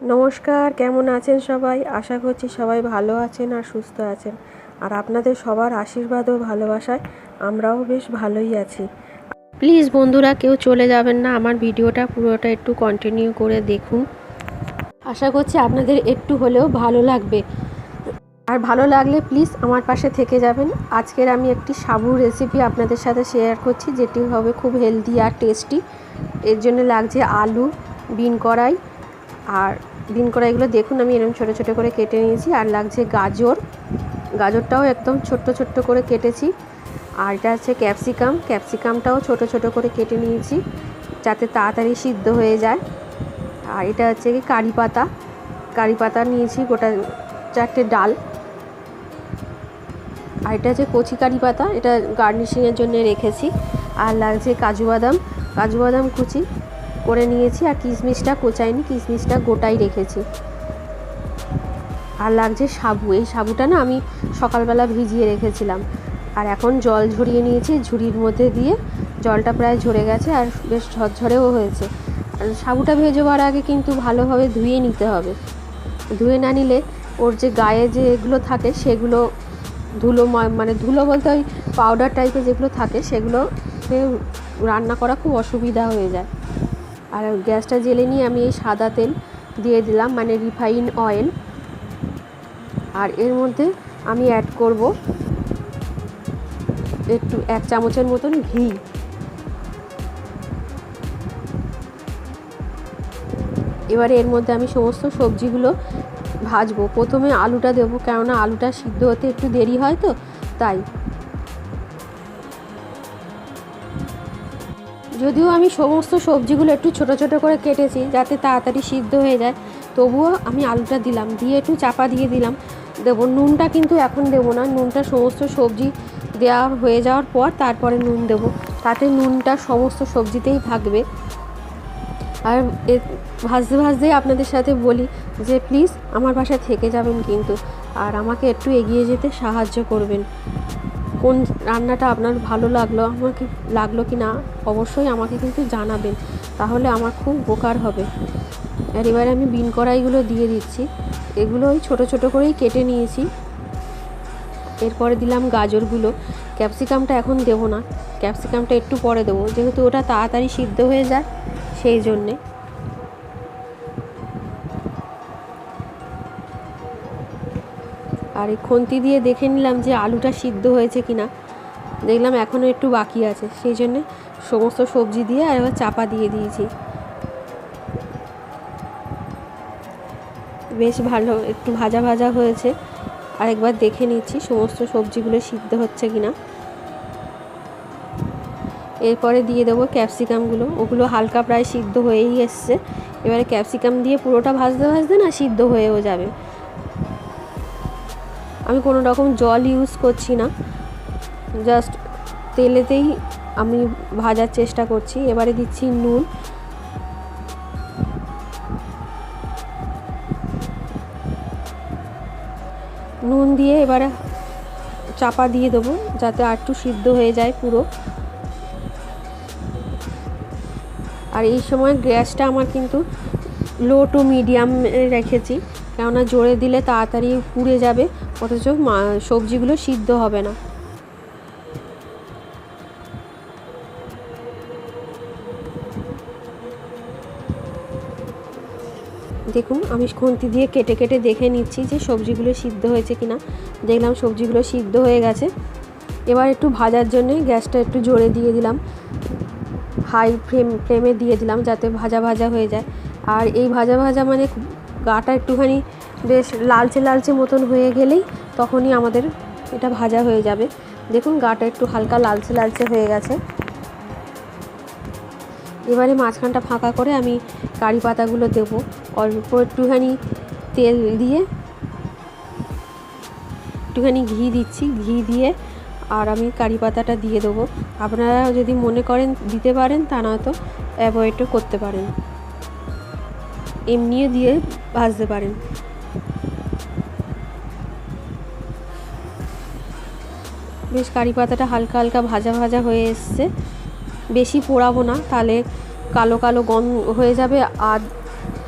নমস্কার, কেমন আছেন সবাই? আশা করছি সবাই ভালো আছেন আর সুস্থ আছেন। আর আপনাদের সবার আশীর্বাদ ও ভালোবাসায় আমরাও বেশ ভালোই আছি। প্লিজ বন্ধুরা, কেউ চলে যাবেন না, আমার ভিডিওটা পুরোটা একটু কন্টিনিউ করে দেখুন। আশা করছি আপনাদের একটু হলেও ভালো লাগবে। আর ভালো লাগলে প্লিজ আমার পাশে থেকে যাবেন। আজকের আমি একটি সাবুর রেসিপি আপনাদের সাথে শেয়ার করছি, যেটি হবে খুব হেলদি আর টেস্টি। এর জন্য লাগছে আলু, বিন কড়াই, আর বিন কড়াইগুলো দেখুন আমি এরকম ছোটো ছোটো করে কেটে নিয়েছি। আর লাগছে গাজরটাও একদম ছোট্ট ছোট্ট করে কেটেছি। আর এটা হচ্ছে ক্যাপসিকামটাও ছোটো ছোটো করে কেটে নিয়েছি যাতে তাড়াতাড়ি সিদ্ধ হয়ে যায়। আর এটা হচ্ছে কি কারি পাতা নিয়েছি গোটা 4টে ডাল। আর এটা হচ্ছে কচি কারি পাতা, এটা গার্নিশিংয়ের জন্য রেখেছি। আর লাগছে কাজু বাদাম কুচি করে নিয়েছি। আর কিশমিশটা কোচাইনি, কিশমিশটা গোটাই রেখেছি। আর লাগছে সাবু, এই সাবুটা না আমি সকালবেলা ভিজিয়ে রেখেছিলাম। আর এখন জল ঝরিয়ে নিয়েছি, ঝুড়ির মধ্যে দিয়ে জলটা প্রায় ঝরে গেছে আর বেশ ঝরঝরেও হয়েছে। আর সাবুটা ভেজোবার আগে কিন্তু ভালোভাবে ধুয়ে নিতে হবে। ধুয়ে না নিলে ওর যে গায়ে যেগুলো থাকে সেগুলো ধুলো বলতে ওই পাউডার টাইপের যেগুলো থাকে সেগুলোতে রান্না করা খুব অসুবিধা হয়ে যায়। আর গ্যাসটা জ্বেলে নিয়ে আমি এই সাদা তেল দিয়ে দিলাম, মানে রিফাইন অয়েল। আর এর মধ্যে আমি অ্যাড করব একটু 1 চামচের মতন ঘি। এবারে এর মধ্যে আমি সমস্ত সবজিগুলো ভাজবো। প্রথমে আলুটা দেবো, কেননা আলুটা সিদ্ধ হতে একটু দেরি হয় তো তাই। যদিও আমি সমস্ত সবজিগুলো একটু ছোট ছোট করে কেটেছি যাতে তাড়াতাড়ি সিদ্ধ হয়ে যায়, তবুও আমি আলুটা দিলাম, দিয়ে একটু চাপা দিয়ে দিলাম। দেবো নুনটা কিন্তু এখন দেবো না, নুনটা সমস্ত সবজি দেওয়া হয়ে যাওয়ার পর তারপরে নুন দেবো, তাতে নুনটা সমস্ত সবজিতেই থাকবে। আর ভাজতে ভাজতেই আপনাদের সাথে বলি যে প্লিজ আমার বাসায় থেকে যাবেন কিন্তু, আর আমাকে একটু এগিয়ে যেতে সাহায্য করবেন। কোন রান্নাটা আপনার ভালো লাগলো কি না অবশ্যই আমাকে কিন্তু জানাবেন, তাহলে আমার খুব উপকার হবে। আর এবারে আমি বিন কড়াইগুলো দিয়ে দিচ্ছি, এগুলো ওই ছোটো ছোটো করেই কেটে নিয়েছি। এরপরে দিলাম গাজরগুলো। ক্যাপসিকামটা এখন দেবো না, ক্যাপসিকামটা একটু পরে দেবো, যেহেতু ওটা তাড়াতাড়ি সিদ্ধ হয়ে যায় সেই জন্যে। আর এই খুন্তি দিয়ে দেখে নিলাম যে আলুটা সিদ্ধ হয়েছে কিনা, দেখলাম এখনও একটু বাকি আছে, সেই জন্যে সমস্ত সবজি দিয়ে আর এবার চাপা দিয়ে দিয়েছি। বেশ ভালো একটু ভাজা ভাজা হয়েছে, আর একবার দেখে নিচ্ছি সমস্ত সবজিগুলো সিদ্ধ হচ্ছে কিনা। এরপরে দিয়ে দেবো ক্যাপসিকামগুলো, ওগুলো হালকা প্রায় সিদ্ধ হয়েই এসছে। এবারে ক্যাপসিকাম দিয়ে পুরোটা ভাজতে ভাজতে না সিদ্ধ হয়েও যাবে। আমি কোনো রকম জল ইউজ করছি না, জাস্ট তেলেতেই আমি ভাজার চেষ্টা করছি। এবারে দিচ্ছি নুন দিয়ে এবারে চাপা দিয়ে দেবো যাতে আর একটু সিদ্ধ হয়ে যায় পুরো। আর এই সময় গ্যাসটা আমার কিন্তু লো টু মিডিয়াম রেখেছি, কেননা জোরে দিলে তাড়াতাড়ি পুড়ে যাবে, অথচ সবজিগুলো সিদ্ধ হবে না। দেখুন আমি খুন্তি দিয়ে কেটে কেটে দেখে নিচ্ছি যে সবজিগুলো সিদ্ধ হয়েছে কিনা। দেখলাম সবজিগুলো সিদ্ধ হয়ে গেছে। এবার একটু ভাজার জন্যে গ্যাসটা একটু জোরে দিয়ে দিলাম, হাই ফ্লেমে দিয়ে দিলাম যাতে ভাজা ভাজা হয়ে যায়। আর এই ভাজা ভাজা মানে গাটা একটুখানি বেশ লালচে লালচে মতন হয়ে গেলেই তখনই আমাদের এটা ভাজা হয়ে যাবে। দেখুন গাটা একটু হালকা লালচে লালচে হয়ে গেছে। এবারে মাঝখানটা ফাঁকা করে আমি কারি পাতাগুলো দেবো, অল্প একটুখানি তেল দিয়ে একটুখানি ঘি দিচ্ছি, ঘি দিয়ে আর আমি কারি পাতাটা দিয়ে দেবো। আপনারা যদি মনে করেন দিতে পারেন, তা নয়তো অ্যাভয়েডও করতে পারেন, এমনিও দিয়ে ভাজতে পারেন। বেশ কারি পাতাটা হালকা হালকা ভাজা ভাজা হয়ে এসছে, বেশি পোড়াবো না, তাহলে কালো কালো গন্ধ হয়ে যাবে আর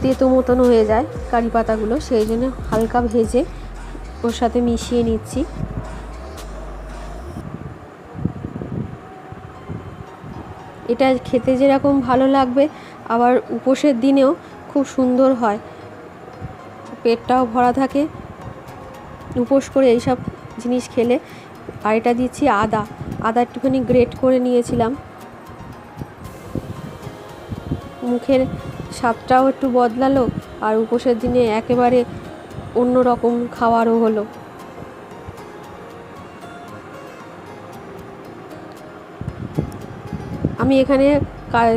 তেতো মতন হয়ে যায় কারি পাতাগুলো, সেই জন্য হালকা ভেজে ওর সাথে মিশিয়ে নিচ্ছি। এটা খেতে যেরকম ভালো লাগবে, আবার উপোসের দিনেও খুব সুন্দর হয়, পেটটাও ভরা থাকে উপোস করে এইসব জিনিস খেলে। আর এটা দিচ্ছি আদা একটুখানি গ্রেট করে নিয়েছিলাম, মুখের স্বাদটাও একটু বদলালো আর উপোসের দিনে একেবারে অন্য রকম খাওয়ারও হলো। আমি এখানে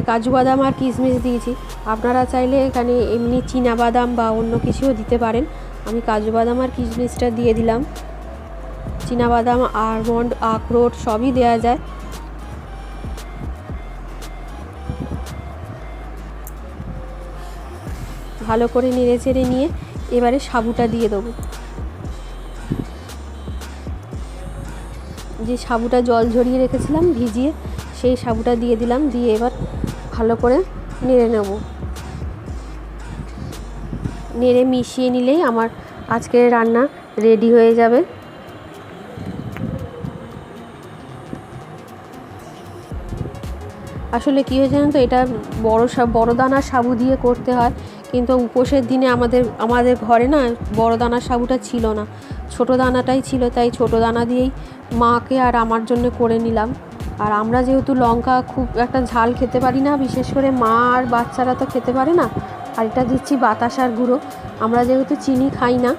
কাজু বাদাম আর কিশমিশ দিয়েছি, আপনারা চাইলে এখানে এমনি চীনা বাদাম বা অন্য কিছুও দিতে পারেন। আমি কাজু বাদাম আর কিশমিশটা দিয়ে দিলাম। চীনা বাদাম, আলমন্ড, আখরোট সবই দেওয়া যায়। ভালো করে নেড়ে চেড়ে নিয়ে এবারে সাবুটা দিয়ে দেবো। যে সাবুটা জল ঝরিয়ে রেখেছিলাম ভিজিয়ে, সেই সাবুটা দিয়ে দিলাম, দিয়ে এবার ভালো করে নেড়ে নেব। নেড়ে মিশিয়ে নিলেই আমার আজকের রান্না রেডি হয়ে যাবে। আসলে কী হয়েছে জানেন তো, এটা বড় দানার সাবু দিয়ে করতে হয়, কিন্তু উপোসের দিনে আমাদের ঘরে না বড় দানার সাবুটা ছিল না, ছোট দানাটাই ছিল, তাই ছোট দানা দিয়েই মাকে আর আমার জন্য করে নিলাম। আর আমরা যেহেতু লঙ্কা খুব একটা ঝাল খেতে পারি না, বিশেষ করে মা আর বাচ্চারা তো খেতে পারে না। আর এটা দিচ্ছি বাতাসার গুঁড়ো, আমরা যেহেতু চিনি খাই না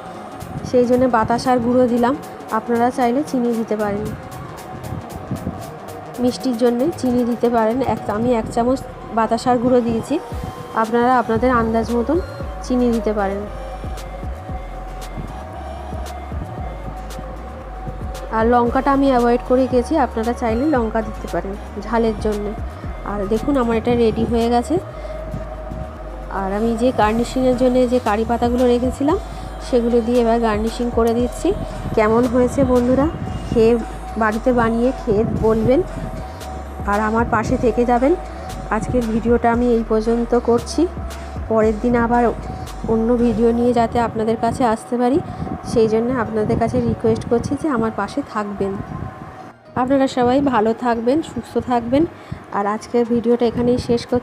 সেই জন্য বাতাসার গুঁড়ো দিলাম। আপনারা চাইলে চিনি দিতে পারেন, মিষ্টির জন্যে চিনি দিতে পারেন। আমি 1 চামচ বাতাসার গুঁড়ো দিয়েছি, আপনারা আপনাদের আন্দাজ মতন চিনি দিতে পারেন। আর লঙ্কাটা আমি অ্যাভয়েড করে গেছি, আপনারা চাইলে লঙ্কা দিতে পারেন ঝালের জন্য। আর দেখুন আমার এটা রেডি হয়ে গেছে। আর আমি যে গার্নিশিংয়ের জন্য যে কারি পাতাগুলো রেখেছিলাম সেগুলো দিয়ে এবার গার্নিশিং করে দিচ্ছি। কেমন হয়েছে বন্ধুরা, খেয়ে বাড়িতে বানিয়ে খেয়ে বলবেন আর আমার পাশে থেকে যাবেন। আজকের ভিডিওটা আমি এই পর্যন্ত করছি, পরের দিন আবার অন্য ভিডিও নিয়ে যাতে আপনাদের কাছে আসতে পারি সেই জন্য আপনাদের কাছে রিকোয়েস্ট করছি যে আমার পাশে থাকবেন। আপনারা সবাই ভালো থাকবেন, সুস্থ থাকবেন। আর আজকের ভিডিওটা এখানেই শেষ করছি।